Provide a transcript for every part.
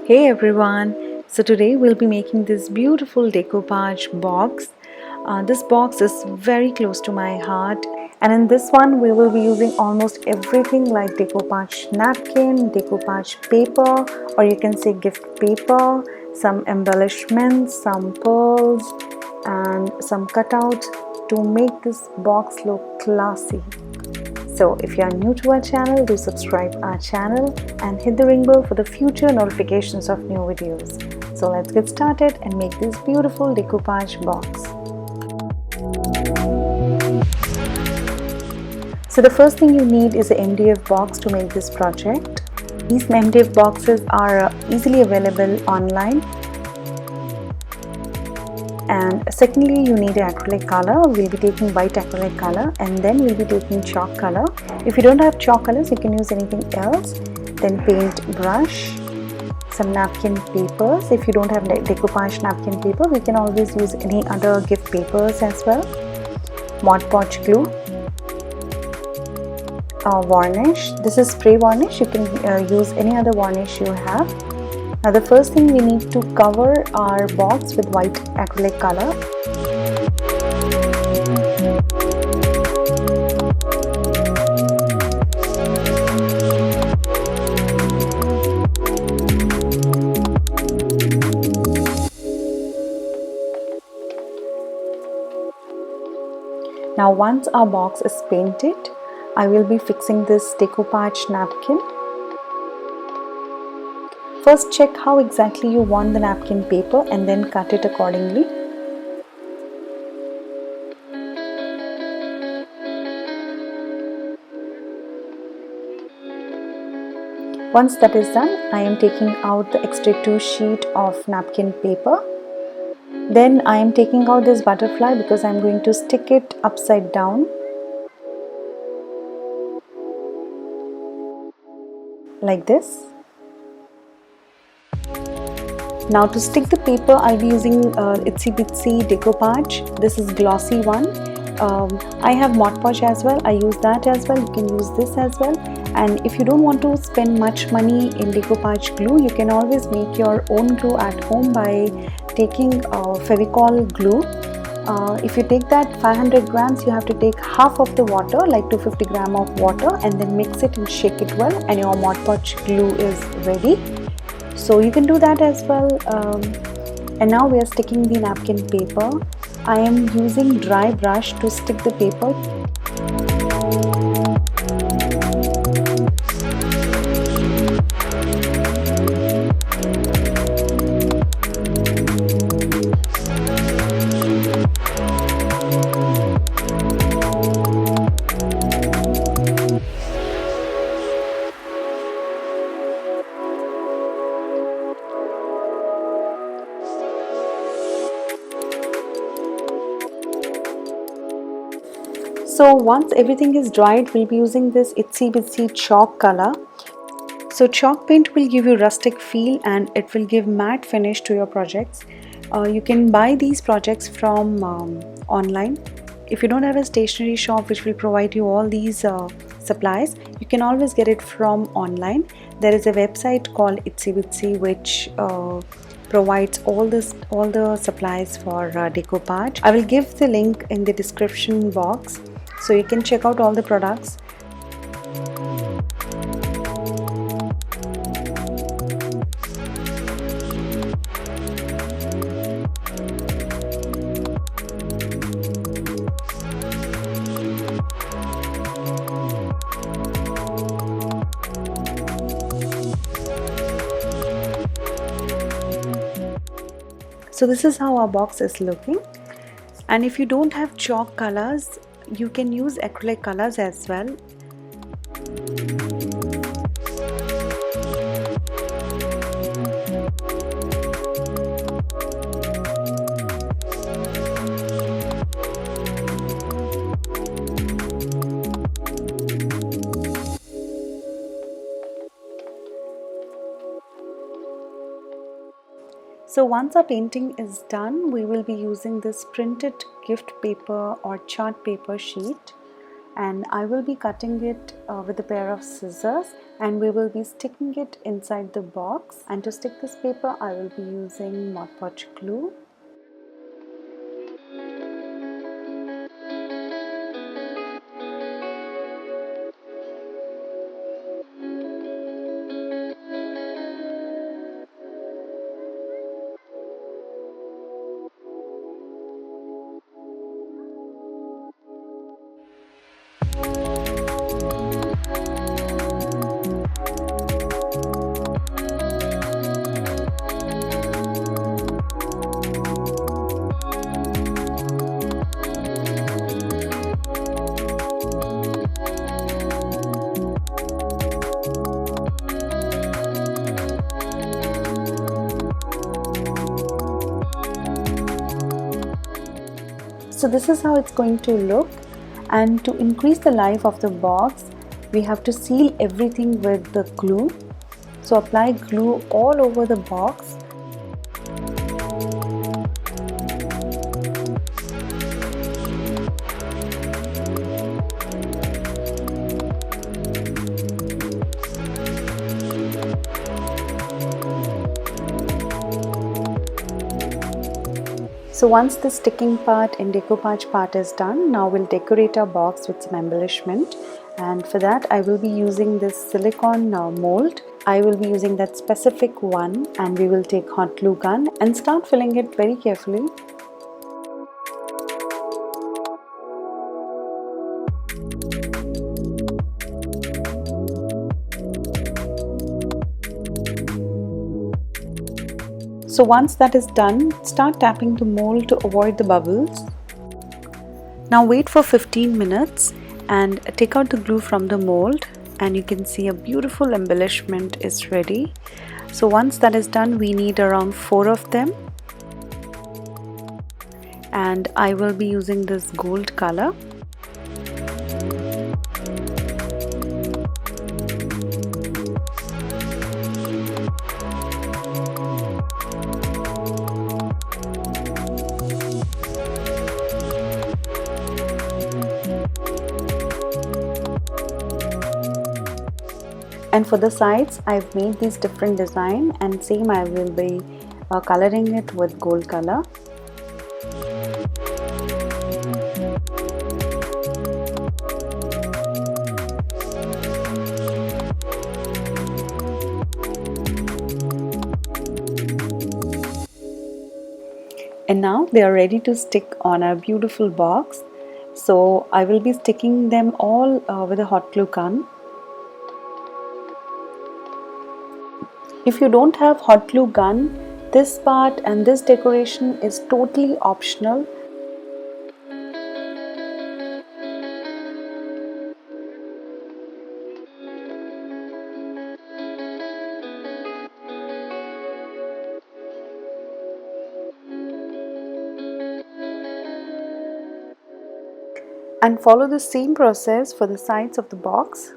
Hey everyone! So today we'll be making this beautiful decoupage box. This box is very close to my heart, and in this one we will be using almost everything like decoupage napkin, decoupage paper, or you can say gift paper, some embellishments, some pearls, and some cutouts to make this box look classy. So if you are new to our channel, do subscribe our channel and hit the ring bell for the future notifications of new videos. So let's get started and make this beautiful decoupage box. So the first thing you need is an MDF box to make this project. These MDF boxes are easily available online. And secondly, you need an acrylic color. We'll be taking white acrylic color, and then we'll be taking chalk color. If you don't have chalk colors, you can use anything else. Then paint brush, some napkin papers. If you don't have decoupage napkin paper, we can always use any other gift papers as well. Modpodge glue, varnish. This is spray varnish. You can use any other varnish you have. Now the first thing, we need to cover our box with white acrylic color. Now once our box is painted, I will be fixing this decoupage napkin. First check how exactly you want the napkin paper and then cut it accordingly. Once that is done, I am taking out the extra 2 sheets of napkin paper. Then I am taking out this butterfly because I am going to stick it upside down. Like this. Now to stick the paper, I'll be using itsy bitsy decoupage. This is glossy one. I have modpodge as well. I use that as well. You can use this as well. And if you don't want to spend much money in decoupage glue, you can always make your own glue at home by taking Fevicol glue. If you take that 500 grams, you have to take half of the water, like 250 grams of water, and then mix it and shake it well, and your modpodge glue is ready. So you can do that as well. And now we are sticking the napkin paper. I am using dry brush to stick the paper. So once everything is dried, we'll be using this itsy bitsy chalk color. So chalk paint will give you rustic feel and it will give matte finish to your projects. You can buy these projects from online. If you don't have a stationery shop which will provide you all these supplies, you can always get it from online. There is a website called itsy bitsy which provides all the supplies for decoupage. I will give the link in the description box, so you can check out all the products. So this is how our box is looking. And if you don't have chalk colors, you can use acrylic colors as well. So once our painting is done, we will be using this printed gift paper or chart paper sheet, and I will be cutting it with a pair of scissors, and we will be sticking it inside the box. And to stick this paper I will be using Mod Podge glue. So this is how it's going to look, and to increase the life of the box we have to seal everything with the glue. So apply glue all over the box. So once the sticking part and decoupage part is done, now we'll decorate our box with some embellishment, and for that I will be using this silicone mold. I will be using that specific one, and we will take hot glue gun and start filling it very carefully. So once that is done, start tapping the mold to avoid the bubbles. Now wait for 15 minutes and take out the glue from the mold, and you can see a beautiful embellishment is ready. So once that is done, we need around 4 of them, and I will be using this gold color. And for the sides I've made these different design, and same I will be coloring it with gold color. And now they are ready to stick on our beautiful box. So I will be sticking them all with a hot glue gun. If you don't have hot glue gun, this part and this decoration is totally optional. And follow the same process for the sides of the box.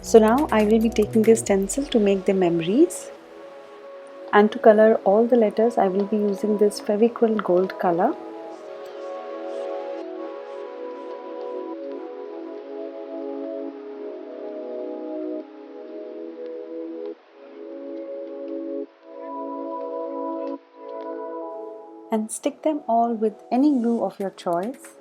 So now I will be taking this stencil to make the memories, and to color all the letters I will be using this Fevicryl gold color. And stick them all with any glue of your choice.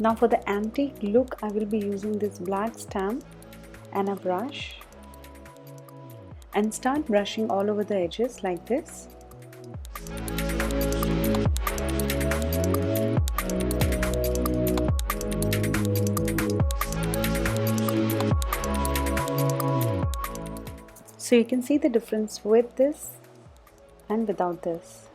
Now for the antique look, I will be using this black stamp and a brush and start brushing all over the edges like this. So you can see the difference with this and without this.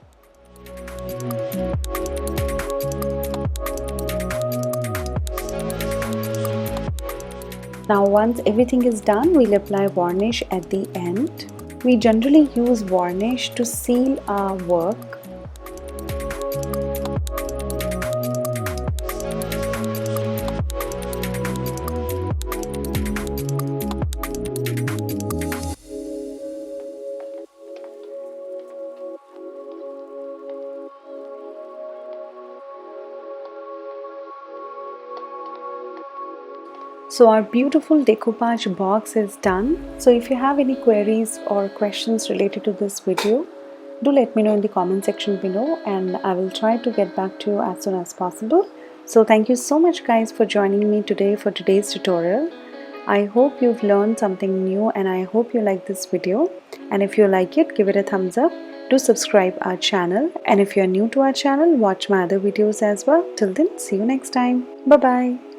Now once everything is done, we'll apply varnish at the end. We generally use varnish to seal our work. So our beautiful decoupage box is done. So if you have any queries or questions related to this video, do let me know in the comment section below and I will try to get back to you as soon as possible. So thank you so much guys for joining me today for today's tutorial. I hope you've learned something new and I hope you like this video. And if you like it, give it a thumbs up. Do subscribe our channel. And if you're new to our channel, watch my other videos as well. Till then, see you next time. Bye-bye.